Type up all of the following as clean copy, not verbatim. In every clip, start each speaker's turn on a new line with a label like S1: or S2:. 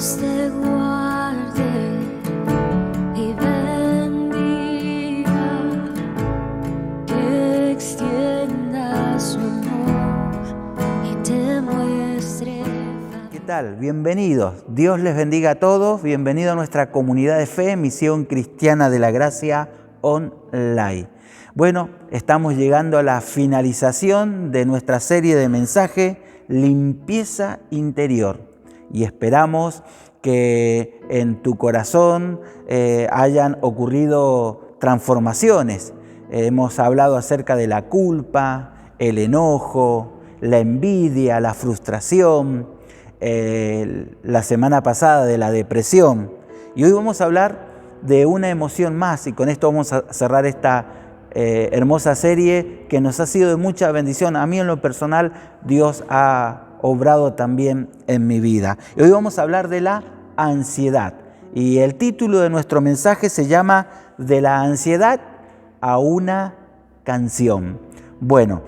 S1: Dios te guarde y bendiga, que extienda su amor y te muestre.
S2: ¿Qué tal? Bienvenidos. Dios les bendiga a todos. Bienvenido a nuestra comunidad de fe, Misión Cristiana de la Gracia Online. Bueno, estamos llegando a la finalización de nuestra serie de mensajes Limpieza Interior. Y esperamos que en tu corazón hayan ocurrido transformaciones. Hemos hablado acerca de la culpa, el enojo, la envidia, la frustración, la semana pasada de la depresión. Y hoy vamos a hablar de una emoción más, y con esto vamos a cerrar esta hermosa serie que nos ha sido de mucha bendición. A mí en lo personal Dios ha obrado también en mi vida. Y hoy vamos a hablar de la ansiedad. Y el título de nuestro mensaje se llama De la ansiedad a una canción. Bueno,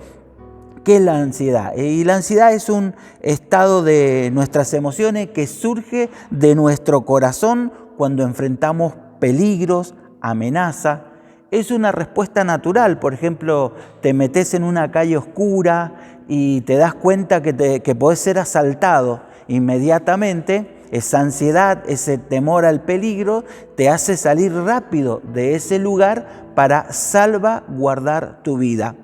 S2: ¿qué es la ansiedad? Y la ansiedad es un estado de nuestras emociones que surge de nuestro corazón cuando enfrentamos peligros, amenazas. Es una respuesta natural. Por ejemplo, te metes en una calle oscura y te das cuenta que podés ser asaltado. Inmediatamente, esa ansiedad, ese temor al peligro, te hace salir rápido de ese lugar para salvaguardar tu vida.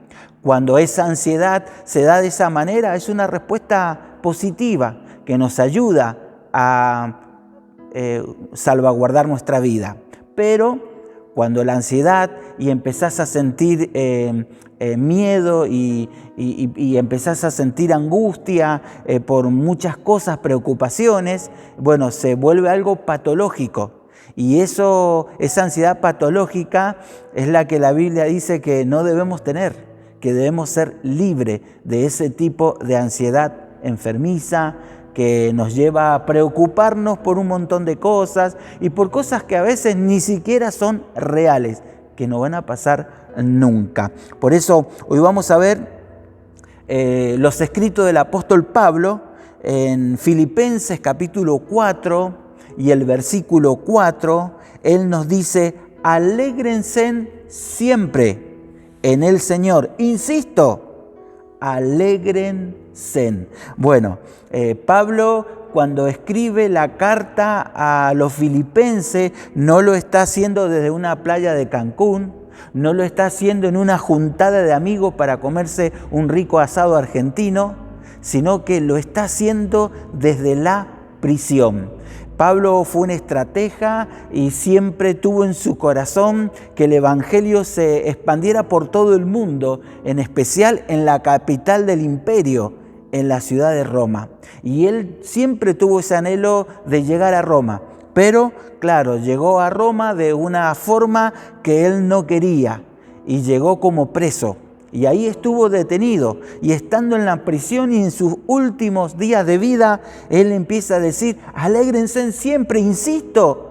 S2: Cuando esa ansiedad se da de esa manera, es una respuesta positiva que nos ayuda a salvaguardar nuestra vida. Pero cuando la ansiedad y empezás a sentir miedo y empezás a sentir angustia por muchas cosas, preocupaciones, bueno, se vuelve algo patológico. Y esa ansiedad patológica es la que la Biblia dice que no debemos tener, que debemos ser libres de ese tipo de ansiedad enfermiza, que nos lleva a preocuparnos por un montón de cosas y por cosas que a veces ni siquiera son reales, que no van a pasar nunca. Por eso hoy vamos a ver los escritos del apóstol Pablo en Filipenses capítulo 4 y el versículo 4. Él nos dice: alégrense siempre en el Señor. Insisto, alégrense. Bueno, Pablo, cuando escribe la carta a los filipenses, no lo está haciendo desde una playa de Cancún, no lo está haciendo en una juntada de amigos para comerse un rico asado argentino, sino que lo está haciendo desde la prisión. Pablo fue un estratega y siempre tuvo en su corazón que el evangelio se expandiera por todo el mundo, en especial en la capital del imperio, en la ciudad de Roma. Y él siempre tuvo ese anhelo de llegar a Roma. Pero, claro, llegó a Roma de una forma que él no quería y llegó como preso. Y ahí estuvo detenido, y estando en la prisión y en sus últimos días de vida, él empieza a decir: alégrense siempre, insisto,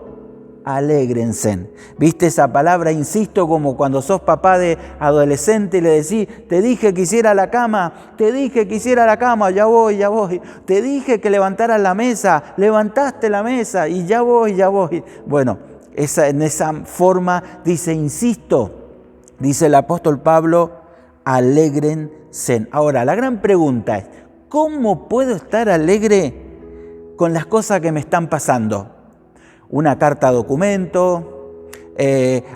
S2: alégrense. ¿Viste esa palabra insisto? Como cuando sos papá de adolescente y le decís: te dije que hiciera la cama, te dije que hiciera la cama, ya voy, te dije que levantaras la mesa, levantaste la mesa y ya voy. Bueno, en esa forma dice insisto, dice el apóstol Pablo: alégrense. Ahora, la gran pregunta es: ¿cómo puedo estar alegre con las cosas que me están pasando? Una carta documento,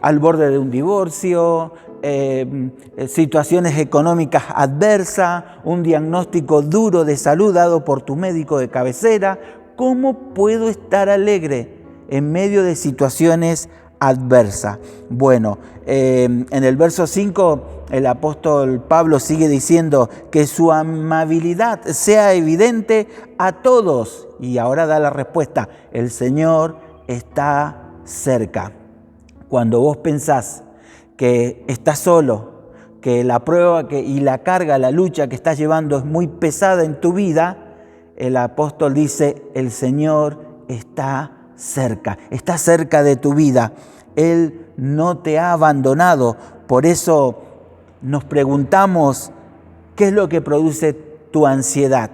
S2: al borde de un divorcio, situaciones económicas adversas, un diagnóstico duro de salud dado por tu médico de cabecera. ¿Cómo puedo estar alegre en medio de situaciones adversas? Bueno, en el verso 5 el apóstol Pablo sigue diciendo que su amabilidad sea evidente a todos. Y ahora da la respuesta: el Señor está cerca. Cuando vos pensás que estás solo, que la prueba y la carga, la lucha que estás llevando es muy pesada en tu vida, el apóstol dice: el Señor está cerca de tu vida. Él no te ha abandonado. Por eso nos preguntamos: ¿qué es lo que produce tu ansiedad?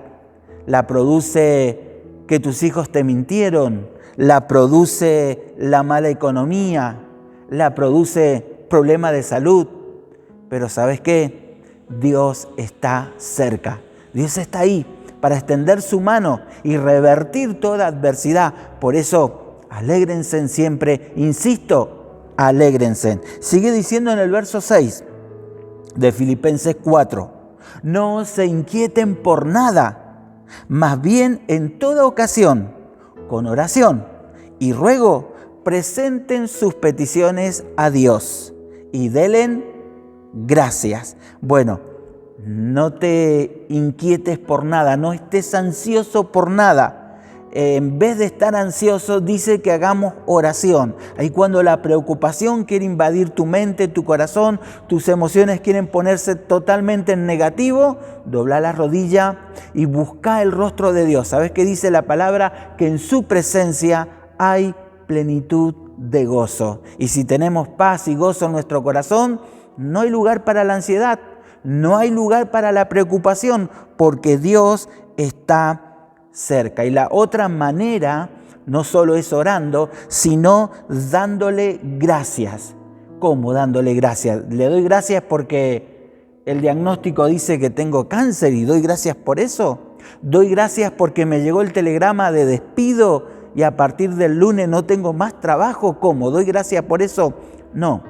S2: ¿La produce que tus hijos te mintieron, la produce la mala economía, la produce problema de salud. Pero ¿sabes qué? Dios está cerca. Dios está ahí para extender su mano y revertir toda adversidad. Por eso, alégrense siempre. Insisto, alégrense. Sigue diciendo en el verso 6 de Filipenses 4. No se inquieten por nada, más bien en toda ocasión, con oración y ruego, presenten sus peticiones a Dios y denle gracias. Bueno, no te inquietes por nada, no estés ansioso por nada. En vez de estar ansioso, dice que hagamos oración. Ahí cuando la preocupación quiere invadir tu mente, tu corazón, tus emociones quieren ponerse totalmente en negativo, dobla la rodilla y busca el rostro de Dios. ¿Sabes qué dice la palabra? Que en su presencia hay plenitud de gozo. Y si tenemos paz y gozo en nuestro corazón, no hay lugar para la ansiedad, no hay lugar para la preocupación, porque Dios está cerca. Y la otra manera no solo es orando, sino dándole gracias. ¿Cómo dándole gracias? Le doy gracias porque el diagnóstico dice que tengo cáncer y doy gracias por eso. Doy gracias porque me llegó el telegrama de despido y a partir del lunes no tengo más trabajo. ¿Cómo? ¿Doy gracias por eso? No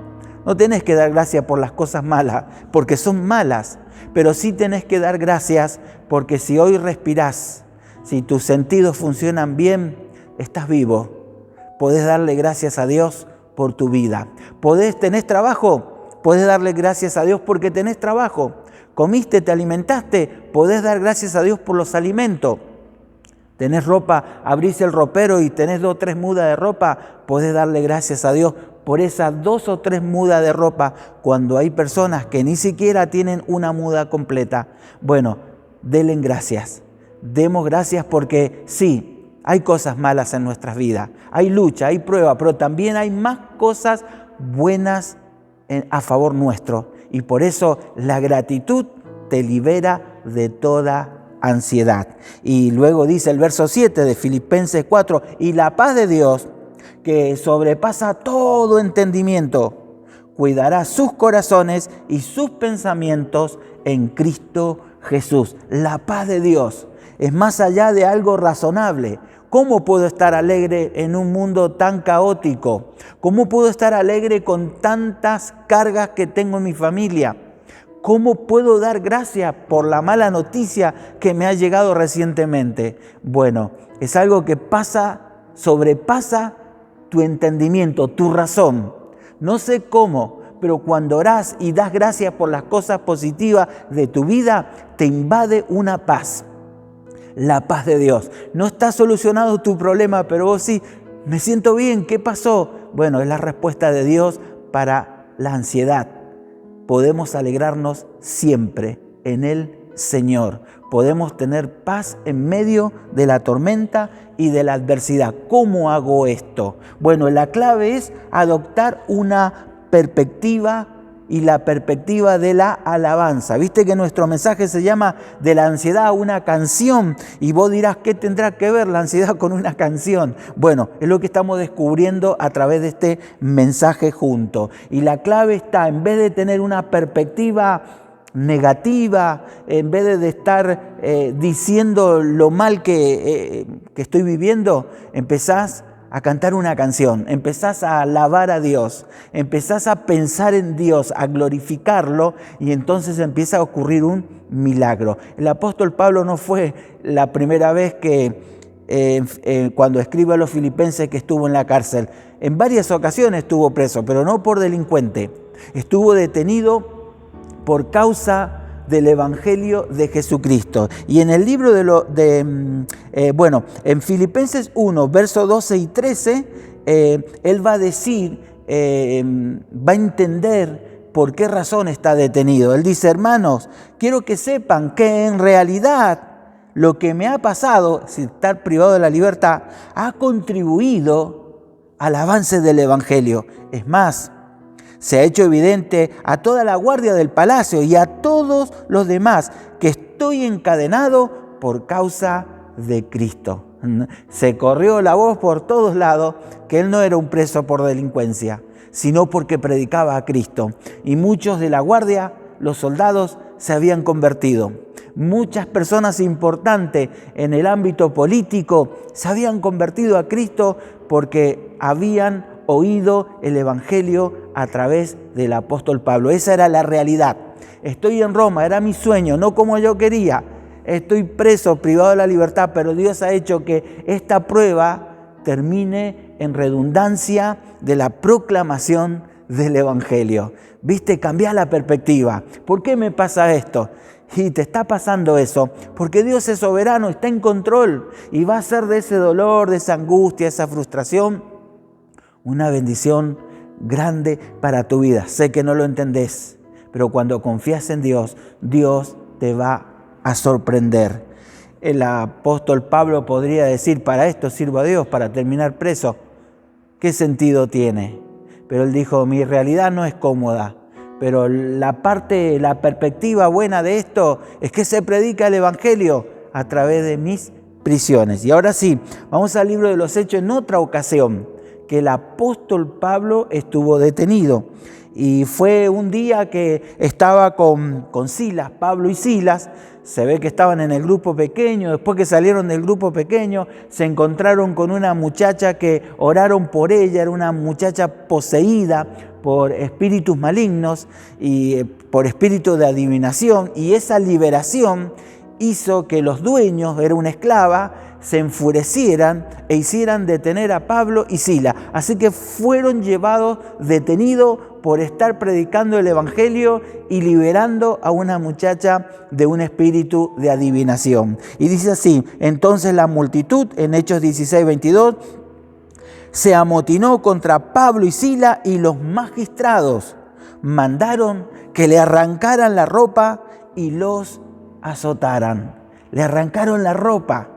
S2: tenés que dar gracias por las cosas malas, porque son malas, pero sí tenés que dar gracias porque si hoy respirás, si tus sentidos funcionan bien, estás vivo. Podés darle gracias a Dios por tu vida. ¿Tenés trabajo? Podés darle gracias a Dios porque tenés trabajo. ¿Comiste, te alimentaste? Podés dar gracias a Dios por los alimentos. ¿Tenés ropa? Abrís el ropero y tenés 2 o 3 mudas de ropa. Podés darle gracias a Dios por esas 2 o 3 mudas de ropa cuando hay personas que ni siquiera tienen una muda completa. Bueno, denle gracias. Demos gracias porque sí, hay cosas malas en nuestras vidas, hay lucha, hay prueba, pero también hay más cosas buenas a favor nuestro. Y por eso la gratitud te libera de toda ansiedad. Y luego dice el verso 7 de Filipenses 4, y la paz de Dios, que sobrepasa todo entendimiento, cuidará sus corazones y sus pensamientos en Cristo Jesús. La paz de Dios es más allá de algo razonable. ¿Cómo puedo estar alegre en un mundo tan caótico? ¿Cómo puedo estar alegre con tantas cargas que tengo en mi familia? ¿Cómo puedo dar gracias por la mala noticia que me ha llegado recientemente? Bueno, es algo que sobrepasa tu entendimiento, tu razón. No sé cómo, pero cuando orás y das gracias por las cosas positivas de tu vida, te invade una paz. La paz de Dios. No está solucionado tu problema, pero vos sí, me siento bien, ¿qué pasó? Bueno, es la respuesta de Dios para la ansiedad. Podemos alegrarnos siempre en el Señor. Podemos tener paz en medio de la tormenta y de la adversidad. ¿Cómo hago esto? Bueno, la clave es adoptar una perspectiva y la perspectiva de la alabanza. Viste que nuestro mensaje se llama de la ansiedad a una canción y vos dirás, ¿qué tendrá que ver la ansiedad con una canción? Bueno, es lo que estamos descubriendo a través de este mensaje junto. Y la clave está, en vez de tener una perspectiva negativa, en vez de estar diciendo lo mal que estoy viviendo, empezás a cantar una canción, empezás a alabar a Dios, empezás a pensar en Dios, a glorificarlo y entonces empieza a ocurrir un milagro. El apóstol Pablo no fue la primera vez que cuando escribe a los filipenses que estuvo en la cárcel. En varias ocasiones estuvo preso, pero no por delincuente. Estuvo detenido por causa del Evangelio de Jesucristo. Y en el libro en Filipenses 1, versos 12 y 13, él va a decir, va a entender por qué razón está detenido. Él dice, hermanos, quiero que sepan que en realidad lo que me ha pasado, sin estar privado de la libertad, ha contribuido al avance del Evangelio. Es más, se ha hecho evidente a toda la guardia del palacio y a todos los demás que estoy encadenado por causa de Cristo. Se corrió la voz por todos lados que él no era un preso por delincuencia, sino porque predicaba a Cristo. Y muchos de la guardia, los soldados, se habían convertido. Muchas personas importantes en el ámbito político se habían convertido a Cristo porque habían oído el Evangelio a través del apóstol Pablo. Esa era la realidad. Estoy en Roma, era mi sueño, no como yo quería. Estoy preso, privado de la libertad, pero Dios ha hecho que esta prueba termine en redundancia de la proclamación del Evangelio. ¿Viste? Cambia la perspectiva. ¿Por qué me pasa esto? Y te está pasando eso porque Dios es soberano, está en control y va a hacer de ese dolor, de esa angustia, esa frustración, una bendición grande para tu vida. Sé que no lo entendés, pero cuando confías en Dios, Dios te va a sorprender. El apóstol Pablo podría decir, para esto sirvo a Dios, para terminar preso. ¿Qué sentido tiene? Pero él dijo, mi realidad no es cómoda, pero la perspectiva buena de esto es que se predica el Evangelio a través de mis prisiones. Y ahora sí, vamos al libro de los Hechos en otra ocasión, que el apóstol Pablo estuvo detenido. Y fue un día que estaba con Silas, Pablo y Silas. Se ve que estaban en el grupo pequeño. Después que salieron del grupo pequeño, se encontraron con una muchacha que oraron por ella. Era una muchacha poseída por espíritus malignos y por espíritu de adivinación. Y esa liberación hizo que los dueños, era una esclava, se enfurecieran e hicieran detener a Pablo y Silas. Así que fueron llevados detenidos por estar predicando el Evangelio y liberando a una muchacha de un espíritu de adivinación. Y dice así, entonces la multitud, en Hechos 16:22, se amotinó contra Pablo y Silas y los magistrados mandaron que le arrancaran la ropa y los azotaran. Le arrancaron la ropa.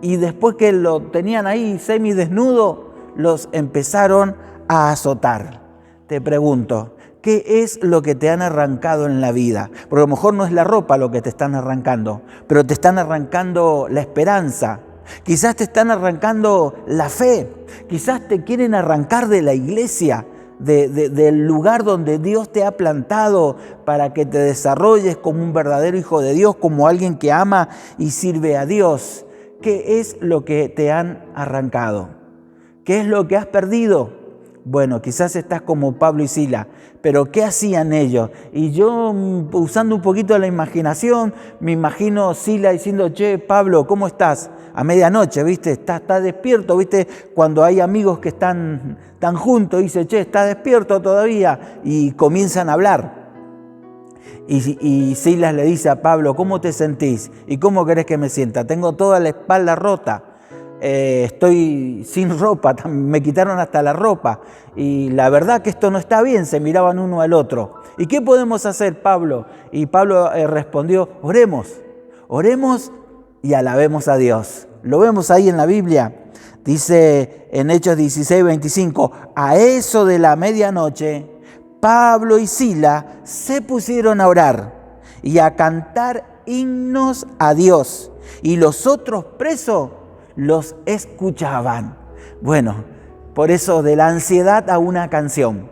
S2: Y después que lo tenían ahí semidesnudo, los empezaron a azotar. Te pregunto, ¿qué es lo que te han arrancado en la vida? Porque a lo mejor no es la ropa lo que te están arrancando, pero te están arrancando la esperanza. Quizás te están arrancando la fe. Quizás te quieren arrancar de la iglesia, del lugar donde Dios te ha plantado para que te desarrolles como un verdadero hijo de Dios, como alguien que ama y sirve a Dios. ¿Qué es lo que te han arrancado? ¿Qué es lo que has perdido? Bueno, quizás estás como Pablo y Silas, pero ¿qué hacían ellos? Y yo, usando un poquito de la imaginación, me imagino Silas diciendo, che, Pablo, ¿cómo estás? A medianoche, ¿viste? ¿Estás despierto? ¿Viste? Cuando hay amigos que están juntos, dice, che, ¿estás despierto todavía? Y comienzan a hablar. Y Silas le dice a Pablo, ¿cómo te sentís? ¿Y cómo querés que me sienta? Tengo toda la espalda rota. Estoy sin ropa, me quitaron hasta la ropa. Y la verdad que esto no está bien, se miraban uno al otro. ¿Y qué podemos hacer, Pablo? Y Pablo respondió, oremos y alabemos a Dios. Lo vemos ahí en la Biblia. Dice en Hechos 16:25, a eso de la medianoche, Pablo y Silas se pusieron a orar y a cantar himnos a Dios. Y los otros presos los escuchaban. Bueno, por eso de la ansiedad a una canción.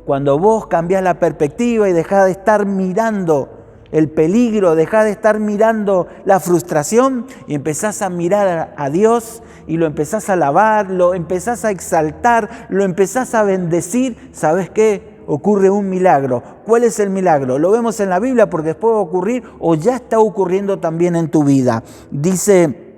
S2: Cuando vos cambiás la perspectiva y dejás de estar mirando el peligro, dejás de estar mirando la frustración y empezás a mirar a Dios y lo empezás a alabar, lo empezás a exaltar, lo empezás a bendecir, ¿sabes qué? Ocurre un milagro. ¿Cuál es el milagro? Lo vemos en la Biblia porque después va a ocurrir o ya está ocurriendo también en tu vida. Dice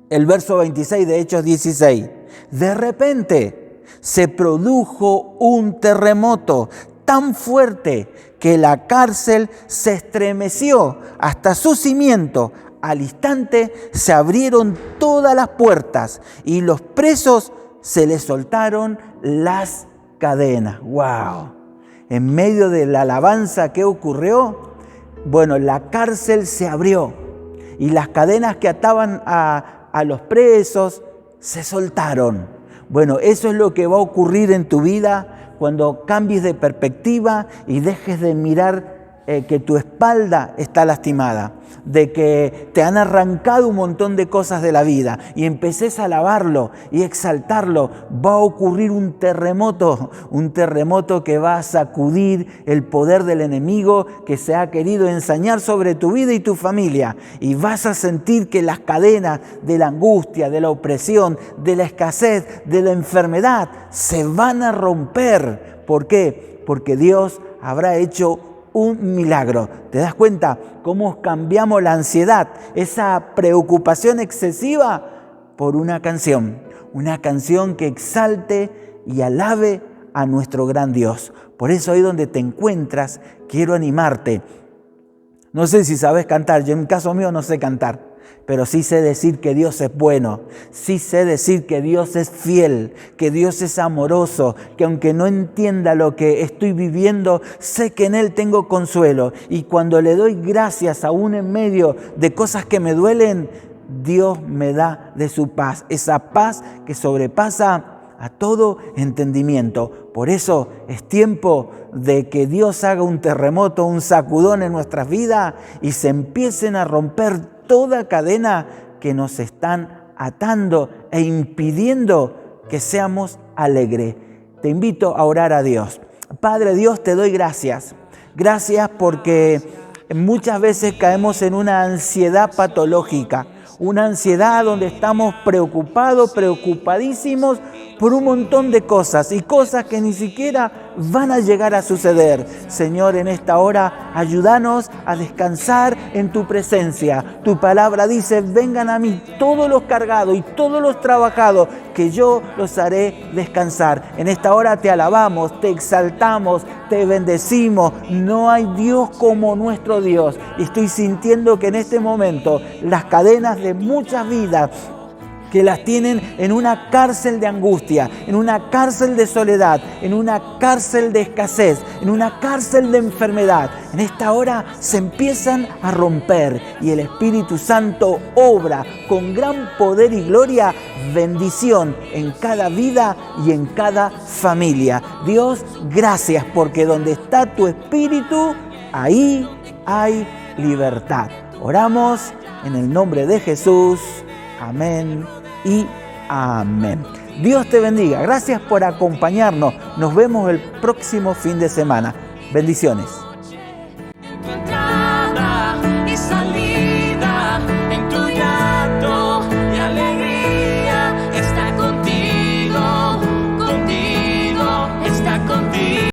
S2: el verso 26 de Hechos 16. De repente se produjo un terremoto tan fuerte que la cárcel se estremeció hasta su cimiento. Al instante se abrieron todas las puertas y los presos se les soltaron las cadenas. ¡Wow! En medio de la alabanza que ocurrió, bueno, la cárcel se abrió y las cadenas que ataban a los presos se soltaron. Bueno, eso es lo que va a ocurrir en tu vida cuando cambies de perspectiva y dejes de mirar que tu espalda está lastimada, de que te han arrancado un montón de cosas de la vida y empeces a alabarlo y exaltarlo, va a ocurrir un terremoto que va a sacudir el poder del enemigo que se ha querido ensañar sobre tu vida y tu familia, y vas a sentir que las cadenas de la angustia, de la opresión, de la escasez, de la enfermedad se van a romper. ¿Por qué? Porque Dios habrá hecho un milagro. ¿Te das cuenta cómo cambiamos la ansiedad, esa preocupación excesiva, por una canción que exalte y alabe a nuestro gran Dios? Por eso ahí donde te encuentras, quiero animarte. No sé si sabes cantar, yo en caso mío no sé cantar, pero sí sé decir que Dios es bueno, sí sé decir que Dios es fiel, que Dios es amoroso, que aunque no entienda lo que estoy viviendo, sé que en Él tengo consuelo. Y cuando le doy gracias aún en medio de cosas que me duelen, Dios me da de su paz, esa paz que sobrepasa a todo entendimiento. Por eso es tiempo de que Dios haga un terremoto, un sacudón en nuestras vidas y se empiecen a romper toda cadena que nos están atando e impidiendo que seamos alegres. Te invito a orar a Dios. Padre Dios, te doy gracias. Gracias porque muchas veces caemos en una ansiedad patológica, una ansiedad donde estamos preocupados, preocupadísimos por un montón de cosas y cosas que ni siquiera van a llegar a suceder. Señor, en esta hora, ayúdanos a descansar en tu presencia. Tu palabra dice, vengan a mí todos los cargados y todos los trabajados, que yo los haré descansar. En esta hora te alabamos, te exaltamos, te bendecimos. No hay Dios como nuestro Dios. Y estoy sintiendo que en este momento las cadenas de muchas vidas que las tienen en una cárcel de angustia, en una cárcel de soledad, en una cárcel de escasez, en una cárcel de enfermedad. En esta hora se empiezan a romper y el Espíritu Santo obra con gran poder y gloria, bendición en cada vida y en cada familia. Dios, gracias, porque donde está tu Espíritu, ahí hay libertad. Oramos en el nombre de Jesús. Amén y amén. Dios te bendiga. Gracias por acompañarnos. Nos vemos el próximo fin de semana. Bendiciones.